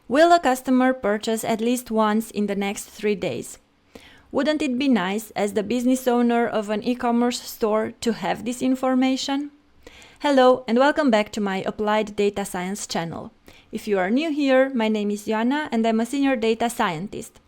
Will a customer purchase at least once in the next 3 days? Wouldn't it be nice, as the business owner of an e-commerce store, to have this information? Hello and welcome back to my Applied Data Science channel. If you are new here, my name is Joanna and I'm a senior data scientist.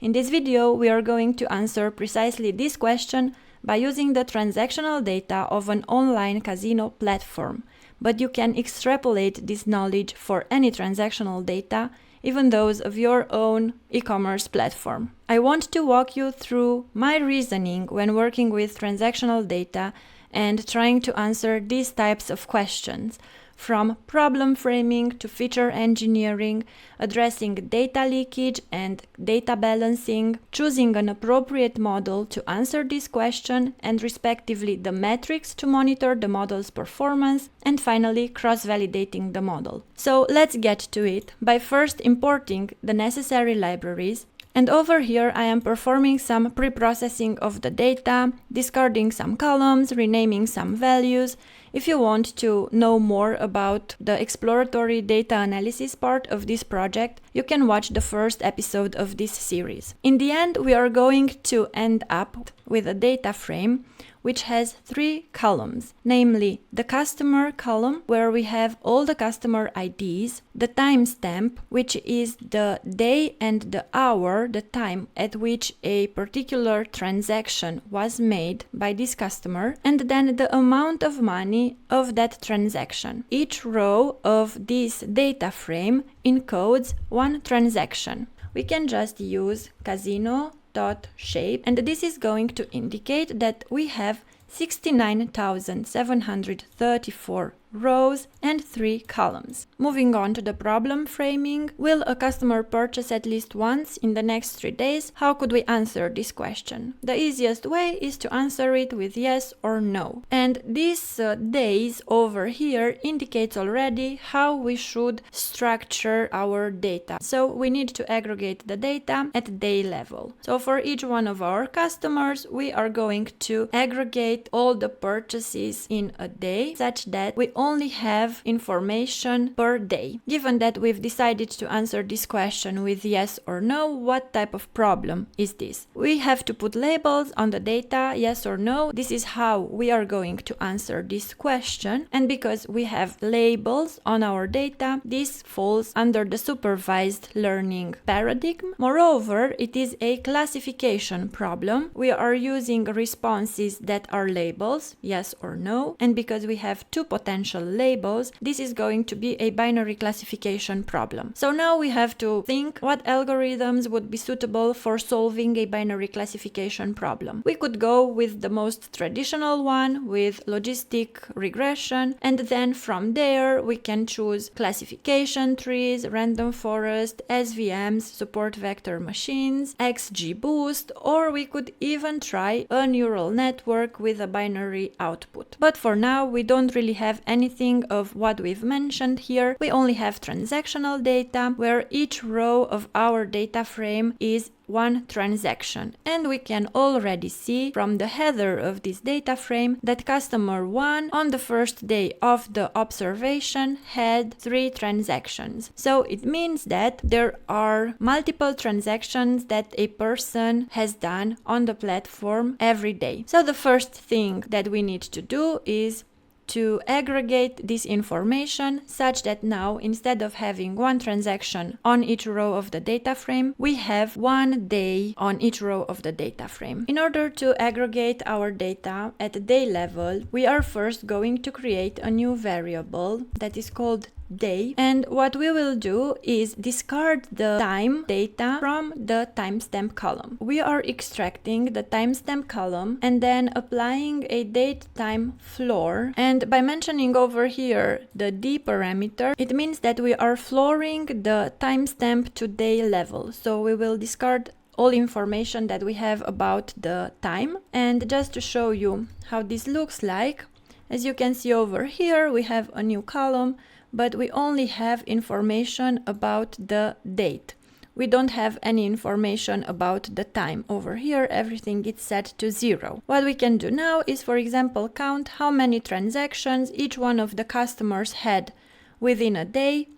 In this video, we are going to answer precisely this question by using the transactional data of an online casino platform. But you can extrapolate this knowledge for any transactional data, even those of your own e-commerce platform. I want to walk you through my reasoning when working with transactional data and trying to answer these types of questions, from problem framing to feature engineering, addressing data leakage and data balancing, choosing an appropriate model to answer this question, and respectively the metrics to monitor the model's performance, and finally cross-validating the model. So let's get to it by first importing the necessary libraries. And over here I am performing some pre-processing of the data, discarding some columns, renaming some values. If you want to know more about the exploratory data analysis part of this project, you can watch the first episode of this series. In the end, we are going to end up with a data frame which has 3 columns, namely the customer column, where we have all the customer IDs, the timestamp, which is the day and the hour, the time at which a particular transaction was made by this customer, and then the amount of money of that transaction. Each row of this data frame encodes one transaction. We can just use casino.shape, and this is going to indicate that we have 69,734 rows and 3 columns. Moving on to the problem framing, will a customer purchase at least once in the next 3 days? How could we answer this question? The easiest way is to answer it with yes or no. And this days over here indicates already how we should structure our data. So we need to aggregate the data at day level. So for each one of our customers, we are going to aggregate all the purchases in a day such that we only have information per day. Given that we've decided to answer this question with yes or no, what type of problem is this? We have to put labels on the data, yes or no. This is how we are going to answer this question. And because we have labels on our data, this falls under the supervised learning paradigm. Moreover, it is a classification problem. We are using responses that are labels, yes or no. And because we have 2 potential labels, this is going to be a binary classification problem. So now we have to think what algorithms would be suitable for solving a binary classification problem. We could go with the most traditional one, with logistic regression, and then from there we can choose classification trees, random forest, SVMs, support vector machines, XGBoost, or we could even try a neural network with a binary output. But for now we don't really have anything of what we've mentioned here. We only have transactional data where each row of our data frame is one transaction, and we can already see from the header of this data frame that customer 1 on the first day of the observation had 3 transactions. So it means that there are multiple transactions that a person has done on the platform every day. So the first thing that we need to do is to aggregate this information such that now, instead of having one transaction on each row of the data frame, we have one day on each row of the data frame. In order to aggregate our data at day level, we are first going to create a new variable that is called day, and what we will do is discard the time data from the timestamp column. We are extracting the timestamp column and then applying a datetime floor, and by mentioning over here the d parameter, it means that we are flooring the timestamp to day level. So we will discard all information that we have about the time. And just to show you how this looks like, as you can see over here, we have a new column, but we only have information about the date. We don't have any information about the time. Over here, everything is set to 0. What we can do now is, for example, count how many transactions each one of the customers had within a day,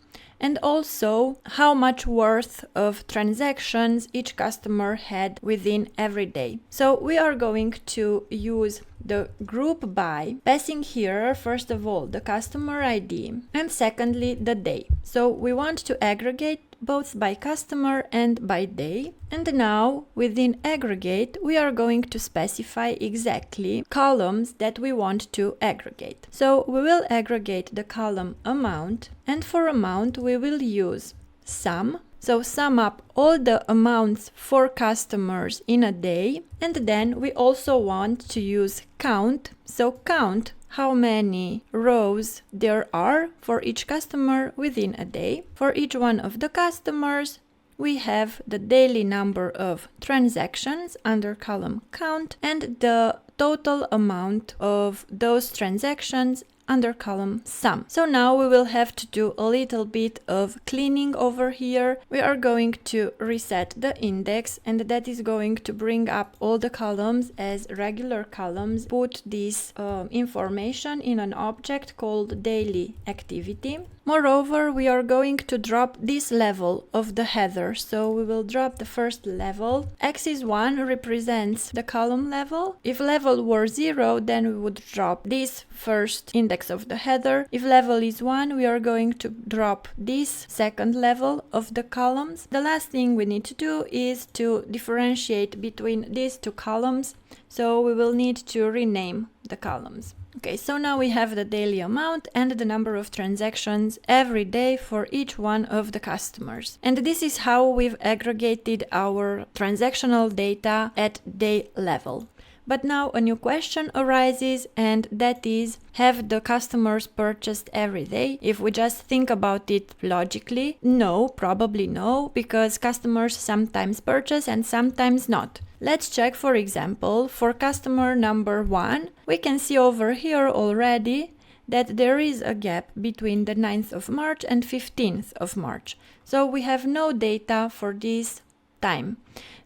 and also how much worth of transactions each customer had within every day. So we are going to use the group by passing here first of all the customer ID and secondly the day. So we want to aggregate both by customer and by day. And now within aggregate we are going to specify exactly columns that we want to aggregate. So we will aggregate the column amount, and for amount we will use sum. So sum up all the amounts for customers in a day, and then we also want to use count. So count how many rows there are for each customer within a day. For each one of the customers, we have the daily number of transactions under column count and the total amount of those transactions under column sum. So now we will have to do a little bit of cleaning over here. We are going to reset the index, and that is going to bring up all the columns as regular columns. Put this information in an object called daily activity. Moreover, we are going to drop this level of the header. So we will drop the first level. Axis 1 represents the column level. If level were 0, then we would drop this first index of the header. If level is 1, we are going to drop this second level of the columns. The last thing we need to do is to differentiate between these two columns. So we will need to rename the columns. Okay, so now we have the daily amount and the number of transactions every day for each one of the customers. And this is how we've aggregated our transactional data at day level. But now a new question arises, and that is, have the customers purchased every day? If we just think about it logically, no, probably no, because customers sometimes purchase and sometimes not. Let's check, for example, for customer number 1, we can see over here already that there is a gap between the 9th of March and 15th of March. So we have no data for this time.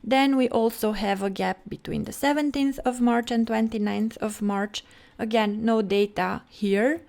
Then we also have a gap between the 17th of March and 29th of March. Again, no data here.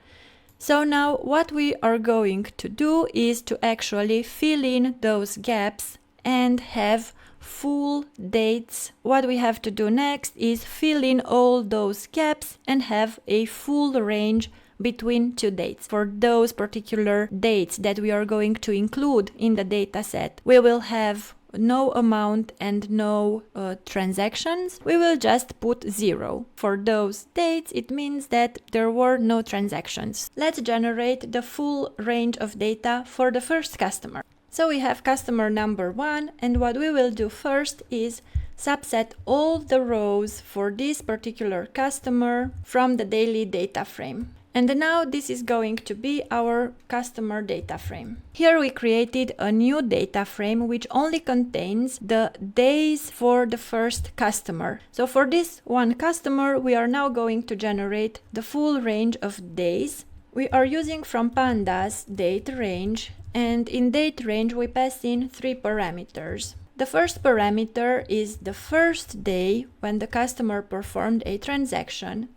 So now what we are going to do is to actually fill in those gaps and have full dates. What we have to do next is fill in all those gaps and have a full range between two dates. For those particular dates that we are going to include in the dataset, we will have no amount and no transactions. We will just put 0. For those dates, it means that there were no transactions. Let's generate the full range of data for the first customer. So we have customer number 1, and what we will do first is subset all the rows for this particular customer from the daily data frame. And now this is going to be our customer data frame. Here we created a new data frame which only contains the days for the first customer. So for this one customer, we are now going to generate the full range of days. We are using from pandas date range, and in date range we pass in 3 parameters. The first parameter is the first day when the customer performed a transaction.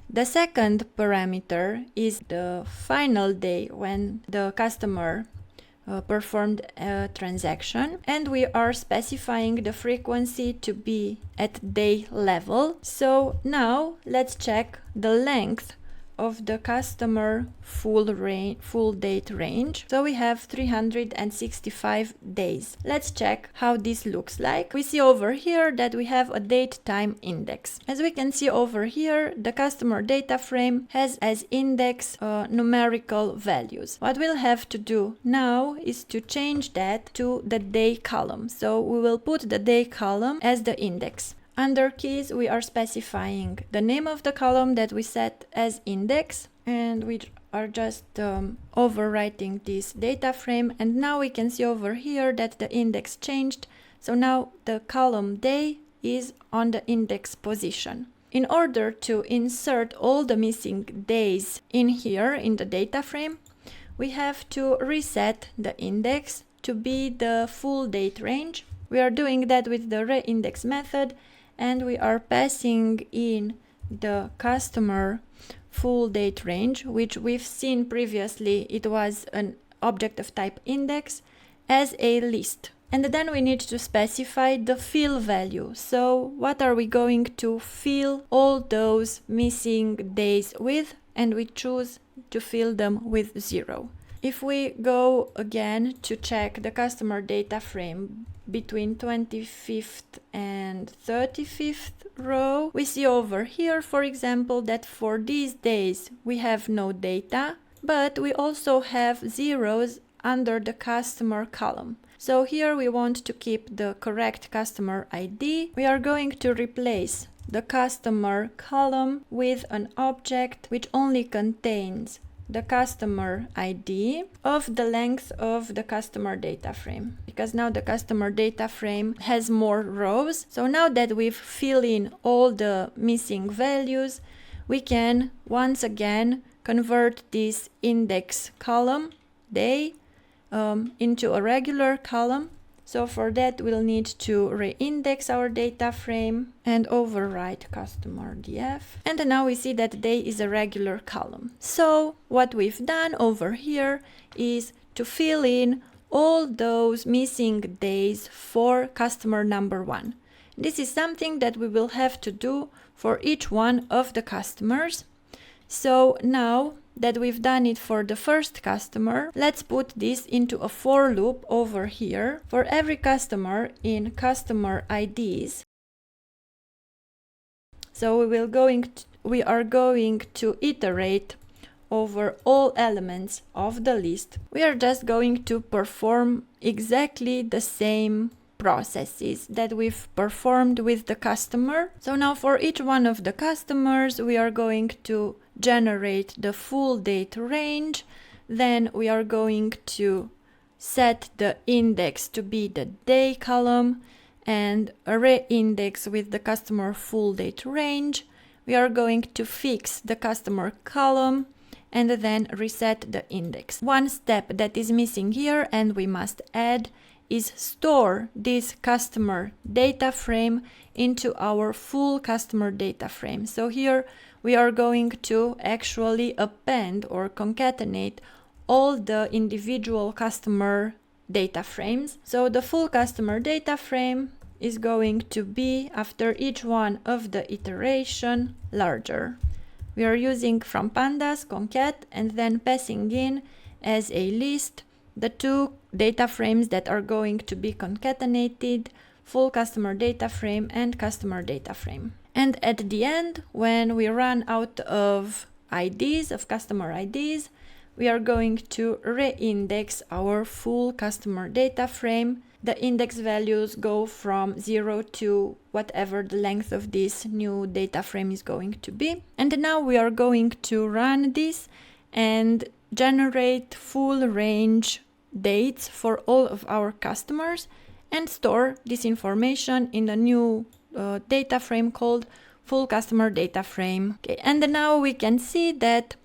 The second parameter is the final day when the customer performed a transaction, and we are specifying the frequency to be at day level. So now let's check the length of the customer full date range. So we have 365 days. Let's check how this looks like. We see over here that we have a date time index. As we can see over here, the customer data frame has as index numerical values. What we'll have to do now is to change that to the day column. So we will put the day column as the index. Under keys, we are specifying the name of the column that we set as index, and we are just overwriting this data frame. And now we can see over here that the index changed. So now the column day is on the index position. In order to insert all the missing days in here in the data frame, we have to reset the index to be the full date range. We are doing that with the reindex method, and we are passing in the customer full date range, which we've seen previously. It was an object of type index as a list. And then we need to specify the fill value. So what are we going to fill all those missing days with? And we choose to fill them with 0. If we go again to check the customer data frame between 25th and 35th row, we see over here, for example, that for these days we have no data, but we also have zeros under the customer column. So here we want to keep the correct customer ID. We are going to replace the customer column with an object which only contains the customer ID of the length of the customer data frame, because now the customer data frame has more rows. So now that we've filled in all the missing values, we can once again convert this index column day into a regular column. So for that we'll need to reindex our data frame and overwrite customer df. And now we see that day is a regular column. So what we've done over here is to fill in all those missing days for customer number 1. This is something that we will have to do for each one of the customers. So now that we've done it for the first customer, let's put this into a for loop over here for every customer in customer IDs. So we are going to iterate over all elements of the list. We are just going to perform exactly the same processes that we've performed with the customer. So now for each one of the customers, we are going to generate the full date range. Then we are going to set the index to be the day column and array index with the customer full date range. We are going to fix the customer column and then reset the index. One step that is missing here and we must add is store this customer data frame into our full customer data frame. So here we are going to actually append or concatenate all the individual customer data frames. So the full customer data frame is going to be, after each one of the iteration, larger. We are using from pandas concat and then passing in as a list the two data frames that are going to be concatenated, full customer data frame and customer data frame. And at the end, when we run out of IDs, of customer IDs, we are going to reindex our full customer data frame. The index values go from 0 to whatever the length of this new data frame is going to be. And now we are going to run this and generate full range dates for all of our customers and store this information in a new data frame called full customer data frame. Okay, and now we can see that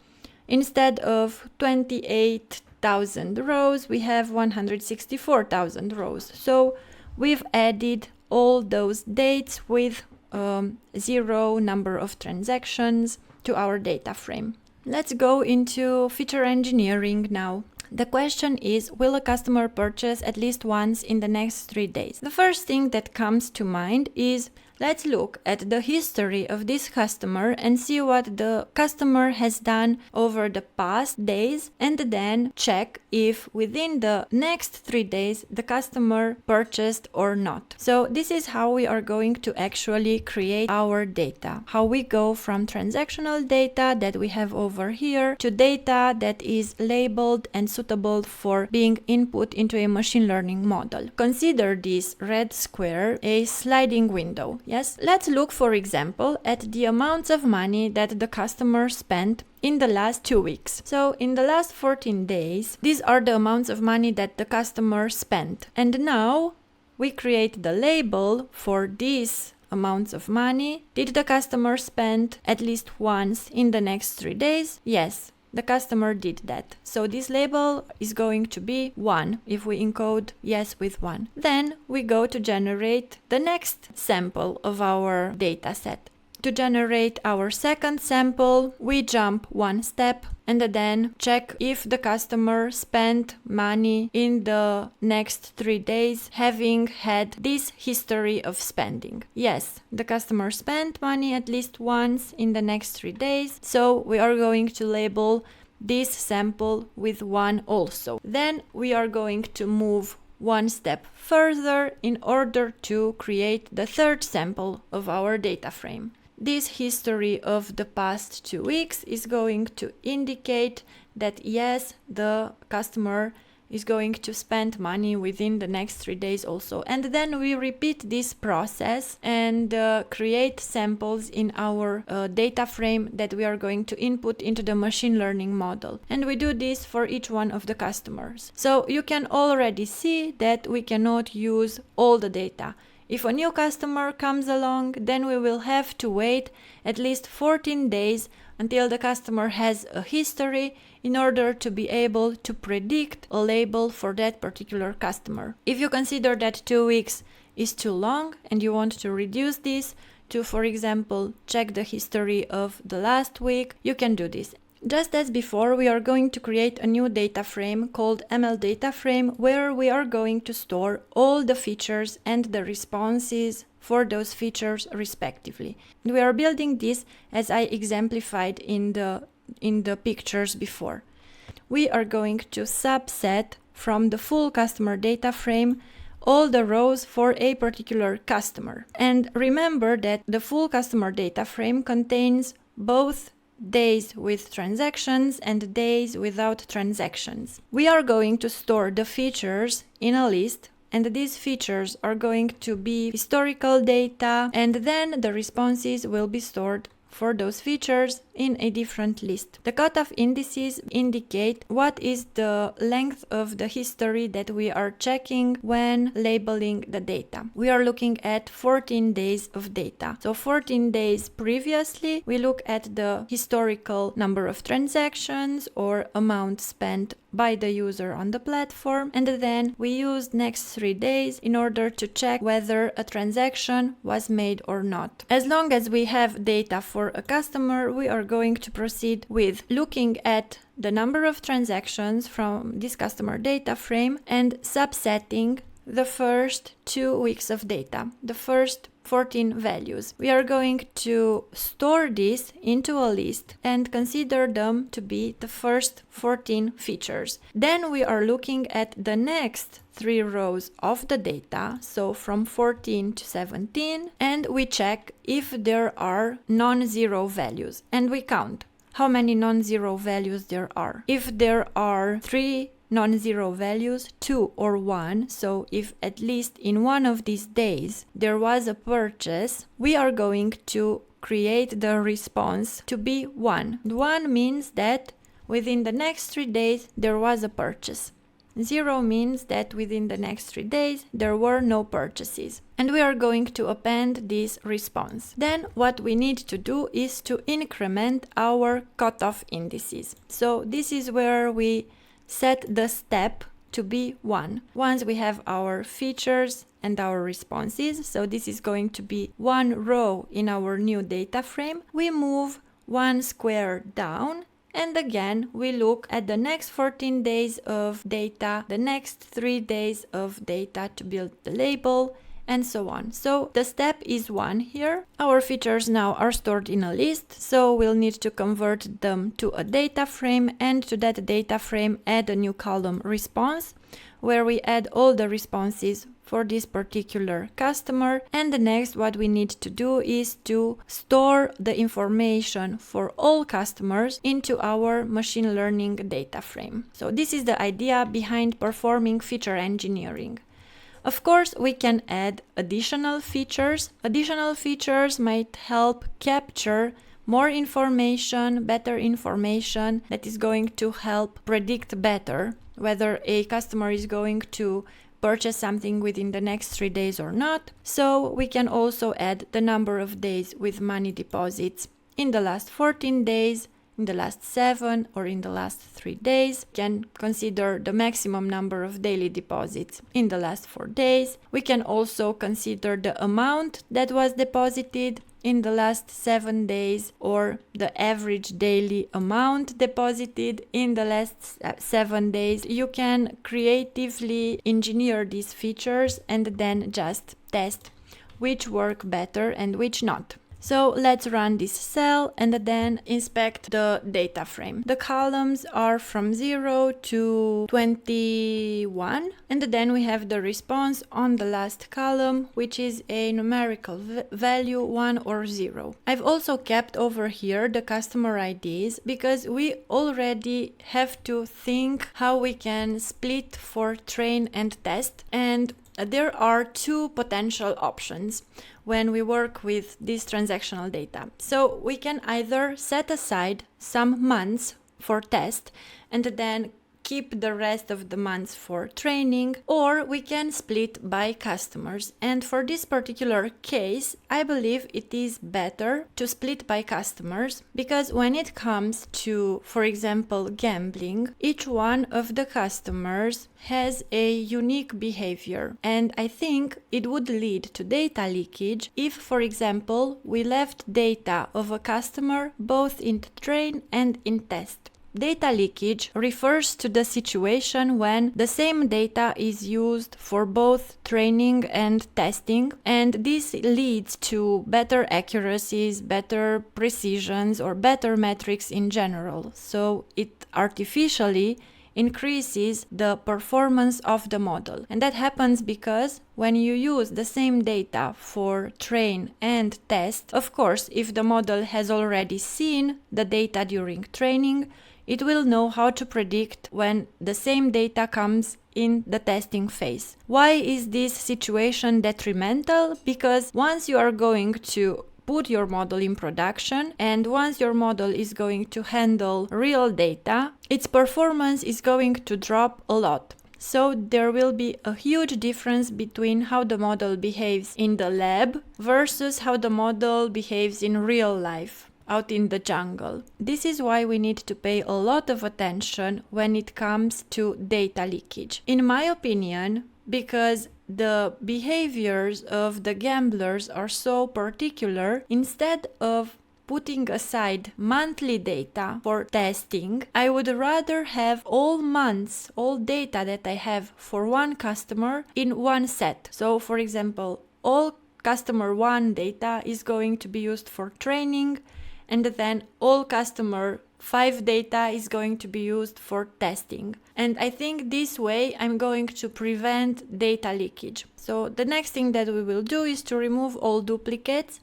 instead of 28,000 rows, we have 164,000 rows. So we've added all those dates with 0 number of transactions to our data frame. Let's go into feature engineering now. The question is, will a customer purchase at least once in the next 3 days? The first thing that comes to mind is, let's look at the history of this customer and see what the customer has done over the past days, and then check if within the next 3 days the customer purchased or not. So this is how we are going to actually create our data. How we go from transactional data that we have over here to data that is labeled and suitable for being input into a machine learning model. Consider this red square a sliding window. Yes, let's look, for example, at the amounts of money that the customer spent in the last 2 weeks. So in the last 14 days, these are the amounts of money that the customer spent. And now we create the label for these amounts of money. Did the customer spend at least once in the next 3 days? Yes, the customer did that. So this label is going to be 1 if we encode yes with 1. Then we go to generate the next sample of our data set. To generate our second sample, we jump one step and then check if the customer spent money in the next 3 days, having had this history of spending. Yes, the customer spent money at least once in the next 3 days, so we are going to label this sample with 1 also. Then we are going to move one step further in order to create the third sample of our data frame. This history of the past 2 weeks is going to indicate that yes, the customer is going to spend money within the next 3 days also. And then we repeat this process and create samples in our data frame that we are going to input into the machine learning model. And we do this for each one of the customers. So you can already see that we cannot use all the data. If a new customer comes along, then we will have to wait at least 14 days until the customer has a history in order to be able to predict a label for that particular customer. If you consider that 2 weeks is too long and you want to reduce this to, for example, check the history of the last week, you can do this. Just as before, we are going to create a new data frame called ML data frame, where we are going to store all the features and the responses for those features respectively. We are building this as I exemplified in the pictures before. We are going to subset from the full customer data frame all the rows for a particular customer. And remember that the full customer data frame contains both days with transactions and days without transactions. We are going to store the features in a list, and these features are going to be historical data, and then the responses will be stored for those features in a different list. The cutoff indices indicate what is the length of the history that we are checking when labeling the data. We are looking at 14 days of data. So 14 days previously, we look at the historical number of transactions or amount spent by the user on the platform, and then we use next 3 days in order to check whether a transaction was made or not. As long as we have data for a customer, we are going to proceed with looking at the number of transactions from this customer data frame and subsetting the first 2 weeks of data, the first 14 values. We are going to store this into a list and consider them to be the first 14 features. Then we are looking at the next 3 rows of the data, so from 14 to 17, and we check if there are non-zero values, and we count how many non-zero values there are. If there are 3 non-zero values, 2 or 1, so if at least in one of these days there was a purchase, we are going to create the response to be 1. 1 means that within the next 3 days there was a purchase. 0 means that within the next 3 days there were no purchases. And we are going to append this response. Then what we need to do is to increment our cutoff indices. So this is where we set the step to be 1. Once we have our features and our responses, so this is going to be 1 row in our new data frame, we move 1 square down, and again we look at the next 14 days of data, the next 3 days of data to build the label, and so on. So the step is 1 here. Our features now are stored in a list, so we'll need to convert them to a data frame, and to that data frame add a new column response, where we add all the responses for this particular customer. And the next what we need to do is to store the information for all customers into our machine learning data frame. So this is the idea behind performing feature engineering. Of course, we can add additional features. Additional features might help capture more information, better information that is going to help predict better whether a customer is going to purchase something within the next 3 days or not. So we can also add the number of days with money deposits in the last 14 days, in the last 7, or in the last 3 days. We can consider the maximum number of daily deposits in the last 4 days. We can also consider the amount that was deposited in the last 7 days or the average daily amount deposited in the last 7 days. You can creatively engineer these features and then just test which work better and which not. So let's run this cell and then inspect the data frame. The columns are from 0 to 21, and then we have the response on the last column, which is a numerical value 1 or 0. I've also kept over here the customer IDs because we already have to think how we can split for train and test, and there are two potential options when we work with this transactional data. So we can either set aside some months for test and then keep the rest of the months for training, or we can split by customers. And for this particular case, I believe it is better to split by customers because when it comes to, for example, gambling, each one of the customers has a unique behavior, and I think it would lead to data leakage if, for example, we left data of a customer both in train and in test. Data leakage refers to the situation when the same data is used for both training and testing, and this leads to better accuracies, better precisions, or better metrics in general. So it artificially increases the performance of the model. And that happens because when you use the same data for train and test, of course, if the model has already seen the data during training, it will know how to predict when the same data comes in the testing phase. Why is this situation detrimental? Because once you are going to put your model in production and once your model is going to handle real data, its performance is going to drop a lot. So there will be a huge difference between how the model behaves in the lab versus how the model behaves in real life, out in the jungle. This is why we need to pay a lot of attention when it comes to data leakage. In my opinion, because the behaviors of the gamblers are so particular, instead of putting aside monthly data for testing, I would rather have all months, all data that I have for one customer in one set. So for example, all customer 1 data is going to be used for training, and then all customer 5 data is going to be used for testing. And I think this way I'm going to prevent data leakage. So the next thing that we will do is to remove all duplicates,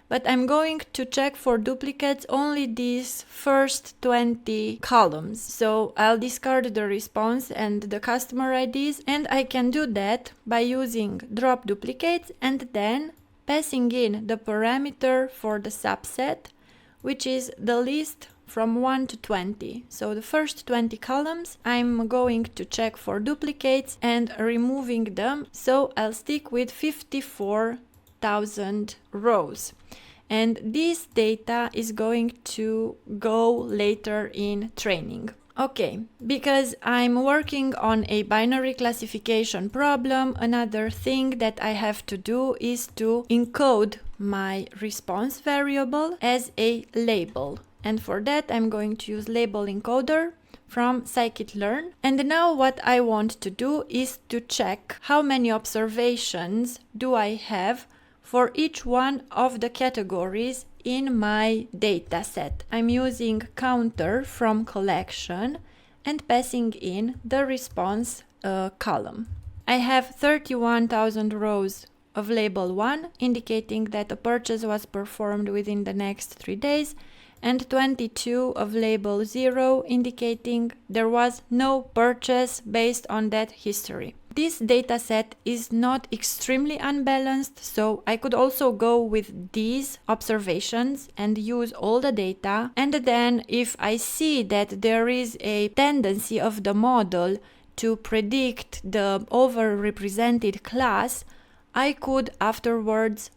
but I'm going to check for duplicates only these first 20 columns. So I'll discard the response and the customer IDs, and I can do that by using drop duplicates and then passing in the parameter for the subset, which is the list from 1 to 20. So the first 20 columns, I'm going to check for duplicates and removing them. So I'll stick with 54,000 rows. And this data is going to go later in training. Okay, because I'm working on a binary classification problem, another thing that I have to do is to encode my response variable as a label. And for that, I'm going to use label encoder from scikit-learn. And now what I want to do is to check how many observations do I have for each one of the categories in my dataset. I'm using counter from collection and passing in the response column. I have 31,000 rows of label 1, indicating that a purchase was performed within the next 3 days, and 22 of label 0, indicating there was no purchase based on that history. This dataset is not extremely unbalanced, so I could also go with these observations and use all the data. And then if I see that there is a tendency of the model to predict the overrepresented class, I could afterwards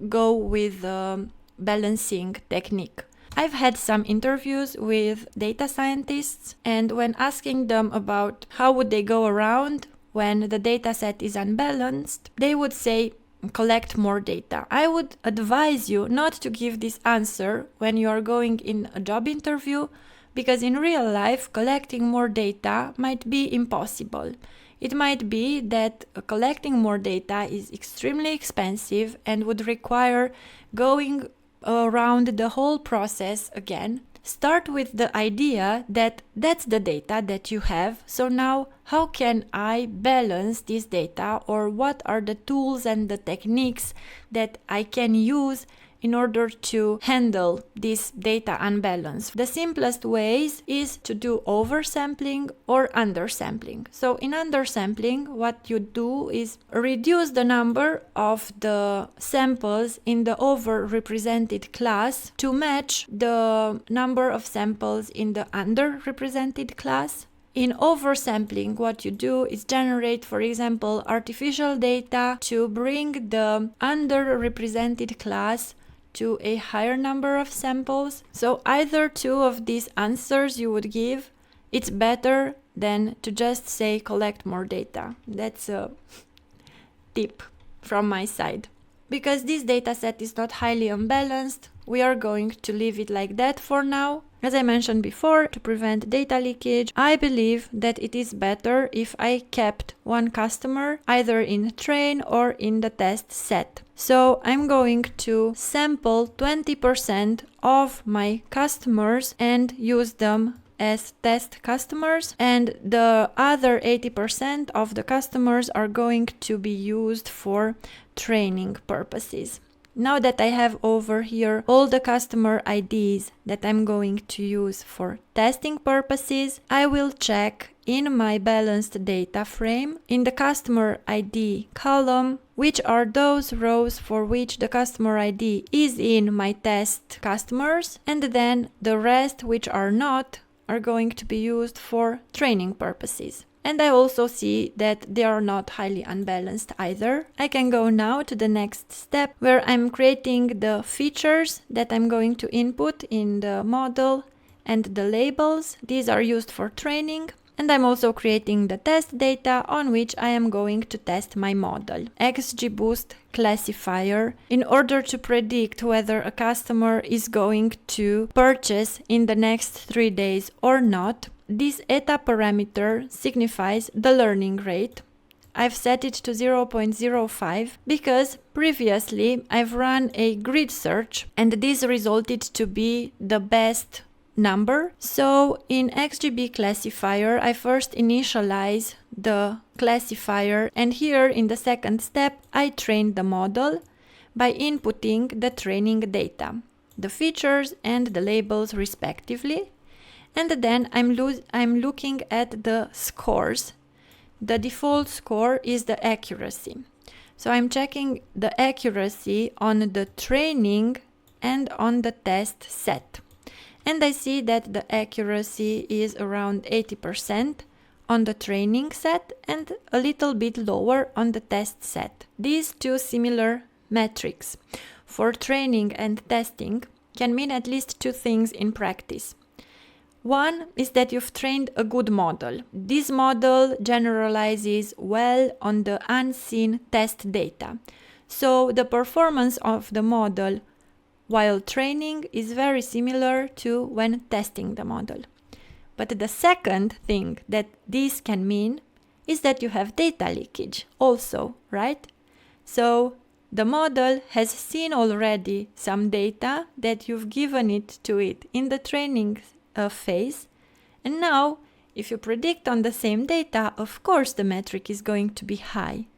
go with the balancing technique. I've had some interviews with data scientists, and when asking them about how would they go around when the dataset is unbalanced, they would say collect more data. I would advise you not to give this answer when you are going in a job interview, because in real life, collecting more data might be impossible. It might be that collecting more data is extremely expensive and would require going around the whole process again. Start with the idea that that's the data that you have. So now, how can I balance this data, or what are the tools and the techniques that I can use in order to handle this data unbalance? The simplest ways is to do oversampling or undersampling. So in undersampling, what you do is reduce the number of the samples in the overrepresented class to match the number of samples in the underrepresented class. In oversampling, what you do is generate, for example, artificial data to bring the underrepresented class to a higher number of samples. So either two of these answers you would give, it's better than to just say collect more data. That's a tip from my side. Because this dataset is not highly unbalanced, we are going to leave it like that for now. As I mentioned before, to prevent data leakage, I believe that it is better if I kept one customer either in train or in the test set. So I'm going to sample 20% of my customers and use them as test customers, and the other 80% of the customers are going to be used for training purposes. Now that I have over here all the customer IDs that I'm going to use for testing purposes, I will check in my balanced data frame in the customer ID column which are those rows for which the customer ID is in my test customers, and then the rest which are not are going to be used for training purposes. And I also see that they are not highly unbalanced either. I can go now to the next step where I'm creating the features that I'm going to input in the model and the labels. These are used for training. And I'm also creating the test data on which I am going to test my model. XGBoost classifier in order to predict whether a customer is going to purchase in the next 3 days or not. This eta parameter signifies the learning rate. I've set it to 0.05 because previously I've run a grid search and this resulted to be the best number. So in XGB classifier, I first initialize the classifier, and here in the second step, I train the model by inputting the training data, the features and the labels respectively. And then I'm looking at the scores. The default score is the accuracy. So I'm checking the accuracy on the training and on the test set. And I see that the accuracy is around 80% on the training set and a little bit lower on the test set. These two similar metrics for training and testing can mean at least two things in practice. One is that you've trained a good model. This model generalizes well on the unseen test data. So the performance of the model while training is very similar to when testing the model. But the second thing that this can mean is that you have data leakage also, right? So the model has seen already some data that you've given it in the training phase, and now if you predict on the same data, of course the metric is going to be high.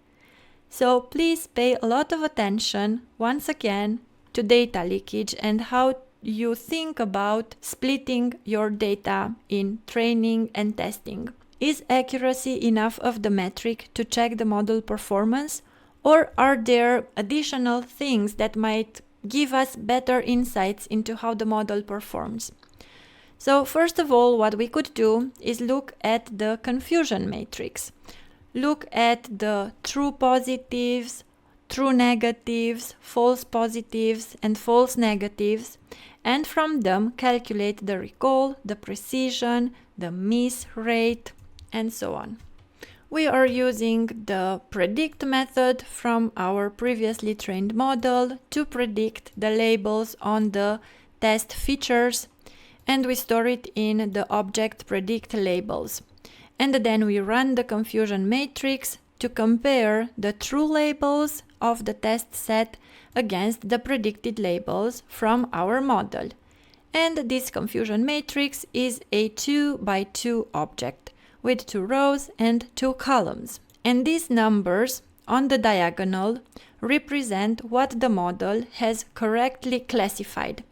So please pay a lot of attention once again to data leakage and how you think about splitting your data in training and testing. Is accuracy enough of the metric to check the model performance, or are there additional things that might give us better insights into how the model performs? So first of all, what we could do is look at the confusion matrix. Look at the true positives, true negatives, false positives, and false negatives, and from them calculate the recall, the precision, the miss rate, and so on. We are using the predict method from our previously trained model to predict the labels on the test features, and we store it in the object predict labels. And then we run the confusion matrix to compare the true labels of the test set against the predicted labels from our model. And this confusion matrix is a 2 by 2 object with 2 rows and 2 columns. And these numbers on the diagonal represent what the model has correctly classified.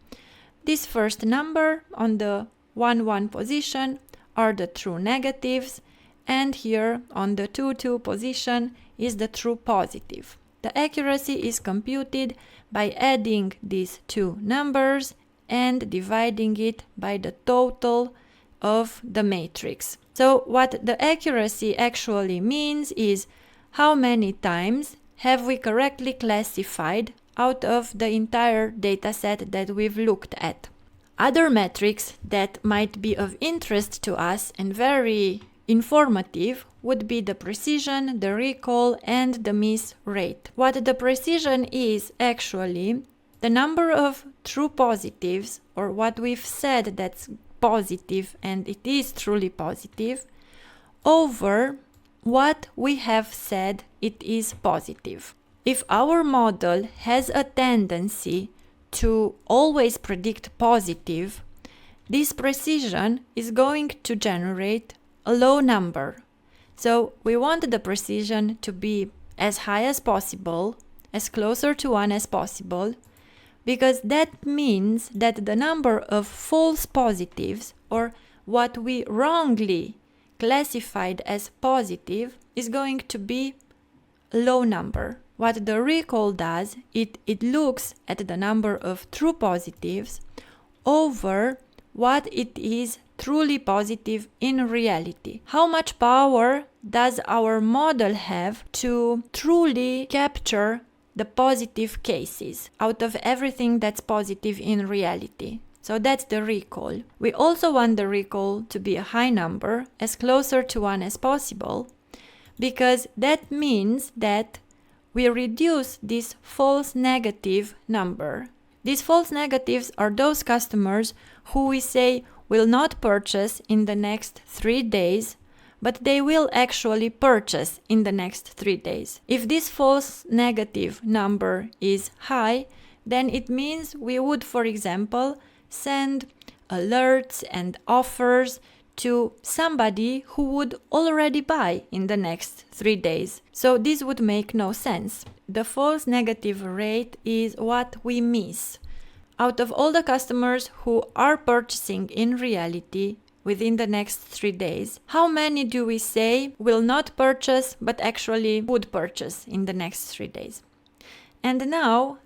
This first number on the 1, 1 position are the true negatives, and here on the 2, 2 position is the true positive. The accuracy is computed by adding these two numbers and dividing it by the total of the matrix. So what the accuracy actually means is how many times have we correctly classified out of the entire dataset that we've looked at. Other metrics that might be of interest to us and very informative would be the precision, the recall, and the miss rate. What the precision is actually the number of true positives, or what we've said that's positive and it is truly positive, over what we have said it is positive. If our model has a tendency to always predict positive, this precision is going to generate a low number. So we want the precision to be as high as possible, as closer to 1 as possible, because that means that the number of false positives, or what we wrongly classified as positive, is going to be a low number. What the recall does, it looks at the number of true positives over what it is truly positive in reality. How much power does our model have to truly capture the positive cases out of everything that's positive in reality? So that's the recall. We also want the recall to be a high number, as closer to 1 as possible, because that means that we reduce this false negative number. These false negatives are those customers who we say will not purchase in the next 3 days, but they will actually purchase in the next 3 days. If this false negative number is high, then it means we would, for example, send alerts and offers to somebody who would already buy in the next 3 days. So this would make no sense. The false negative rate is what we miss. Out of all the customers who are purchasing in reality within the next 3 days, how many do we say will not purchase but actually would purchase in the next 3 days? And now,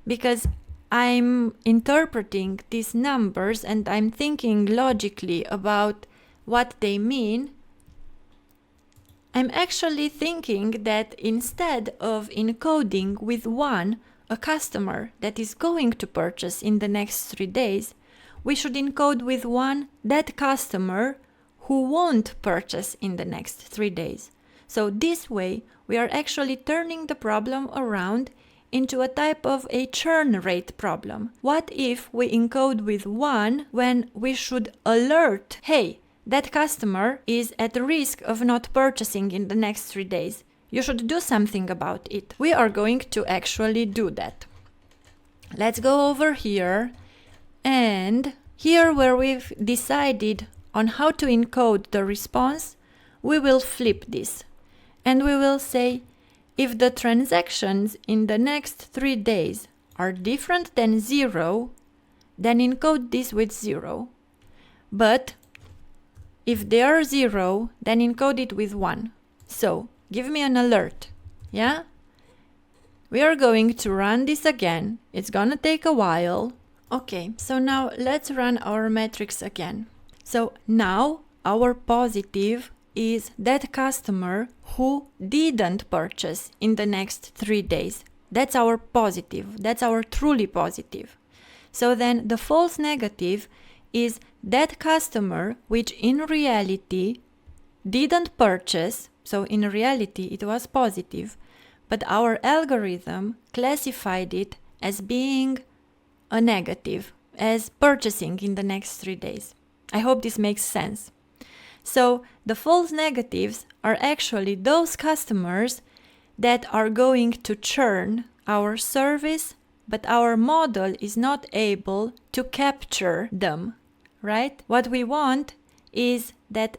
because I'm interpreting these numbers and I'm thinking logically about what they mean, I'm actually thinking that instead of encoding with 1 a customer that is going to purchase in the next 3 days, we should encode with 1 that customer who won't purchase in the next 3 days. So this way, we are actually turning the problem around into a type of a churn rate problem. What if we encode with 1 when we should alert, hey, that customer is at risk of not purchasing in the next 3 days. You should do something about it. We are going to actually do that. Let's go over here, and here where we've decided on how to encode the response, we will flip this. And we will say, if the transactions in the next 3 days are different than 0, then encode this with 0. But if they are 0, then encode it with 1. So give me an alert, yeah? We are going to run this again. It's gonna take a while. Okay, so now let's run our metrics again. So now our positive is that customer who didn't purchase in the next 3 days. That's our positive. That's our truly positive. So then the false negative is that customer which in reality didn't purchase So in reality, it was positive, but our algorithm classified it as being a negative, as purchasing in the next 3 days. I hope this makes sense. So the false negatives are actually those customers that are going to churn our service, but our model is not able to capture them, right? What we want is that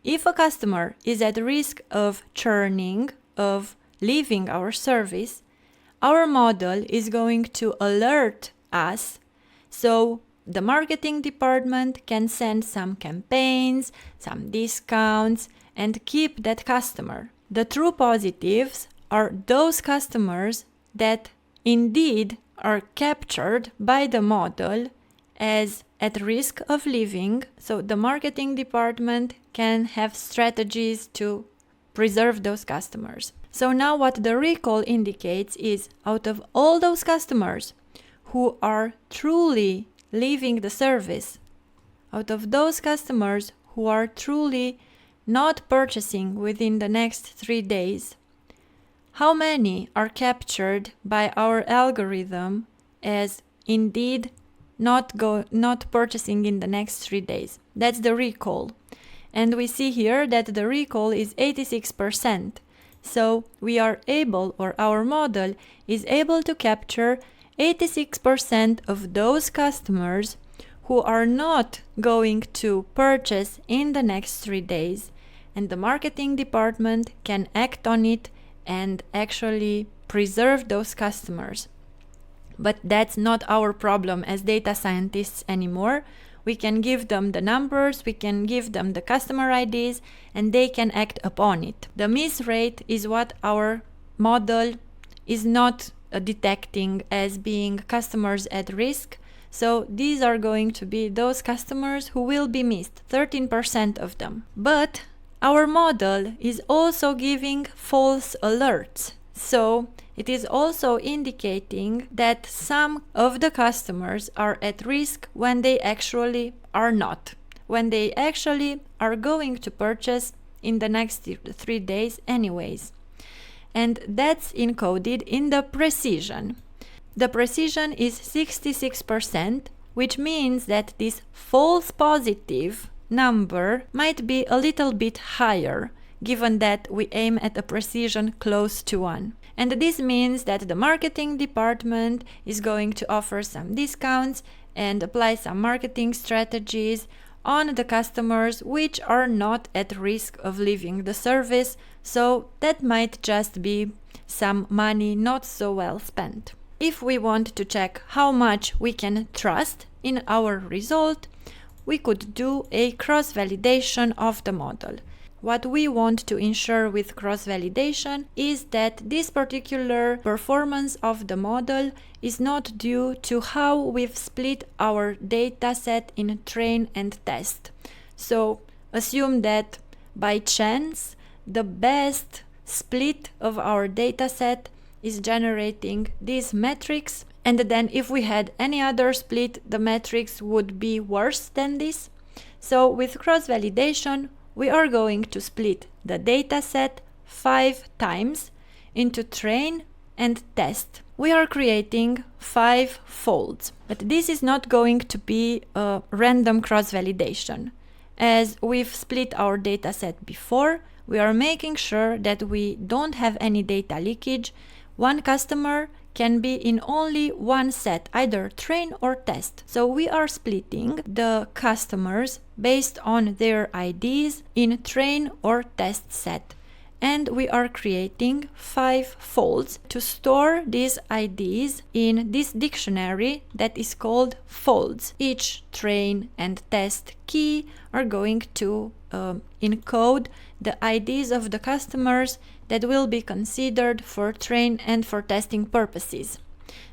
if a customer is at risk of churning, of leaving our service, our model is going to alert us, so the marketing department can send some campaigns, some discounts, and keep that customer. The true positives are those customers that indeed are captured by the model as at risk of leaving, so the marketing department can have strategies to preserve those customers. So now what the recall indicates is, out of all those customers who are truly leaving the service, out of those customers who are truly not purchasing within the next 3 days, how many are captured by our algorithm as indeed not purchasing in the next 3 days? That's the recall. And we see here that the recall is 86%. So we are able, or our model is able to capture 86% of those customers who are not going to purchase in the next 3 days, and the marketing department can act on it and actually preserve those customers. But that's not our problem as data scientists anymore. We can give them the numbers, we can give them the customer IDs, and they can act upon it. The miss rate is what our model is not detecting as being customers at risk. So these are going to be those customers who will be missed, 13% of them. But our model is also giving false alerts. So it is also indicating that some of the customers are at risk when they actually are not, when they actually are going to purchase in the next 3 days anyways. And that's encoded in the precision. The precision is 66%, which means that this false positive number might be a little bit higher, given that we aim at a precision close to 1. And this means that the marketing department is going to offer some discounts and apply some marketing strategies on the customers which are not at risk of leaving the service, so that might just be some money not so well spent. If we want to check how much we can trust in our result, we could do a cross-validation of the model. What we want to ensure with cross-validation is that this particular performance of the model is not due to how we've split our dataset in train and test. So assume that by chance the best split of our dataset is generating these metrics, and then if we had any other split, the metrics would be worse than this. So with cross-validation, we are going to split the dataset 5 times into train and test. We are creating 5 folds, but this is not going to be a random cross-validation. As we've split our dataset before, we are making sure that we don't have any data leakage. One customer can be in only one set, either train or test. So we are splitting the customers based on their IDs in train or test set. And we are creating 5 folds to store these IDs in this dictionary that is called folds. Each train and test key are going to encode the IDs of the customers that will be considered for train and for testing purposes.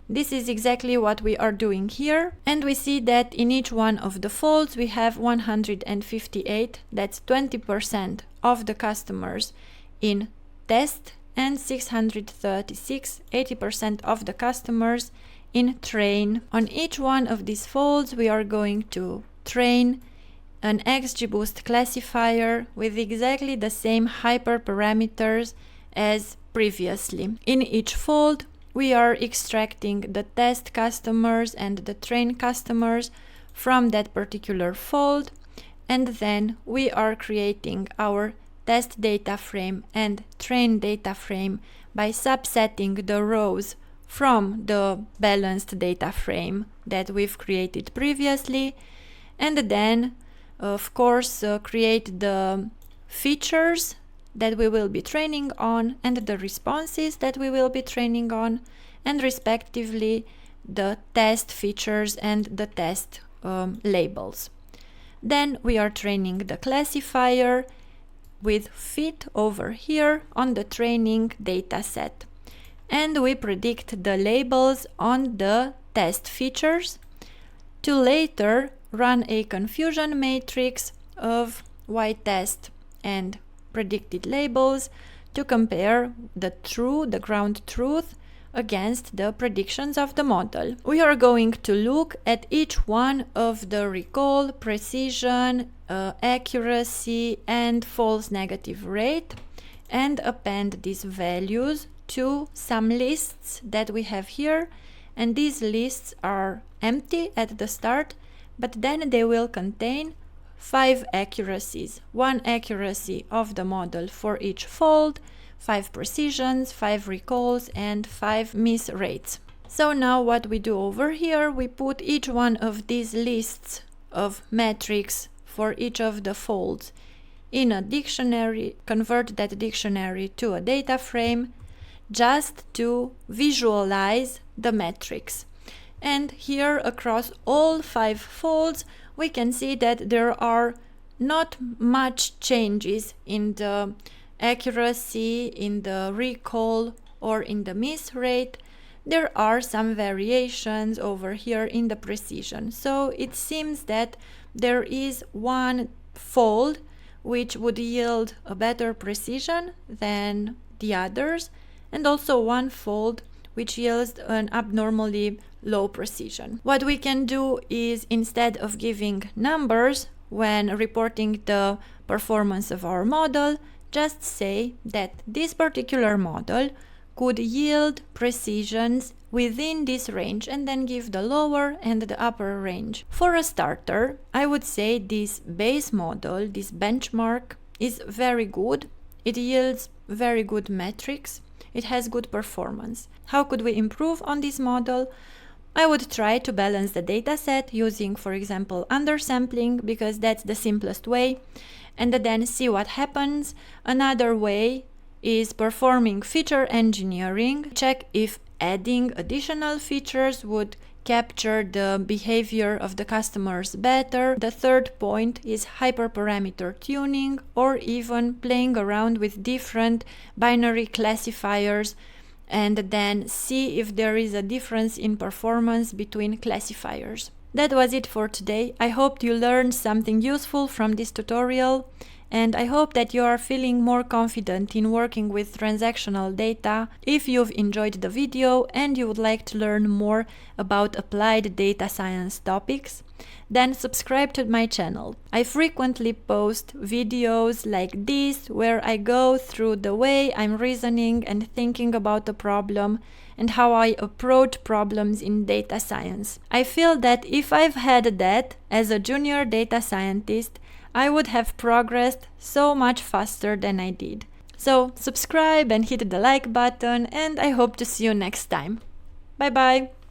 This is exactly what we are doing here, and we see that in each one of the folds we have 158, that's 20% of the customers in test, and 636, 80% of the customers in train. On each one of these folds we are going to train an XGBoost classifier with exactly the same hyperparameters as previously. In each fold, we are extracting the test customers and the train customers from that particular fold, and then we are creating our test data frame and train data frame by subsetting the rows from the balanced data frame that we've created previously, and then of course create the features that we will be training on and the responses that we will be training on, and respectively the test features and the test labels. Then we are training the classifier with fit over here on the training dataset, and we predict the labels on the test features to later run a confusion matrix of y-test and predicted labels to compare the ground truth against the predictions of the model. We are going to look at each one of the recall, precision, accuracy and false negative rate, and append these values to some lists that we have here, and these lists are empty at the start, but then they will contain 5 accuracies, 1 accuracy of the model for each fold, 5 precisions, 5 recalls, and 5 miss rates. So now what we do over here, we put each one of these lists of metrics for each of the folds in a dictionary, convert that dictionary to a data frame just to visualize the metrics. And here across all 5 folds, we can see that there are not much changes in the accuracy, in the recall, or in the miss rate. There are some variations over here in the precision. So it seems that there is one fold which would yield a better precision than the others, and also one fold which yields an abnormally low precision. What we can do is, instead of giving numbers when reporting the performance of our model, just say that this particular model could yield precisions within this range, and then give the lower and the upper range. For a starter, I would say this base model, this benchmark, is very good. It yields very good metrics. It has good performance. How could we improve on this model? I would try to balance the dataset using, for example, undersampling, because that's the simplest way, and then see what happens. Another way is performing feature engineering. Check if adding additional features would capture the behavior of the customers better. The third point is hyperparameter tuning, or even playing around with different binary classifiers and then see if there is a difference in performance between classifiers. That was it for today. I hope you learned something useful from this tutorial, and I hope that you are feeling more confident in working with transactional data. If you've enjoyed the video and you would like to learn more about applied data science topics, then subscribe to my channel. I frequently post videos like this where I go through the way I'm reasoning and thinking about a problem and how I approach problems in data science. I feel that if I've had that as a junior data scientist, I would have progressed so much faster than I did. So subscribe and hit the like button, and I hope to see you next time. Bye bye!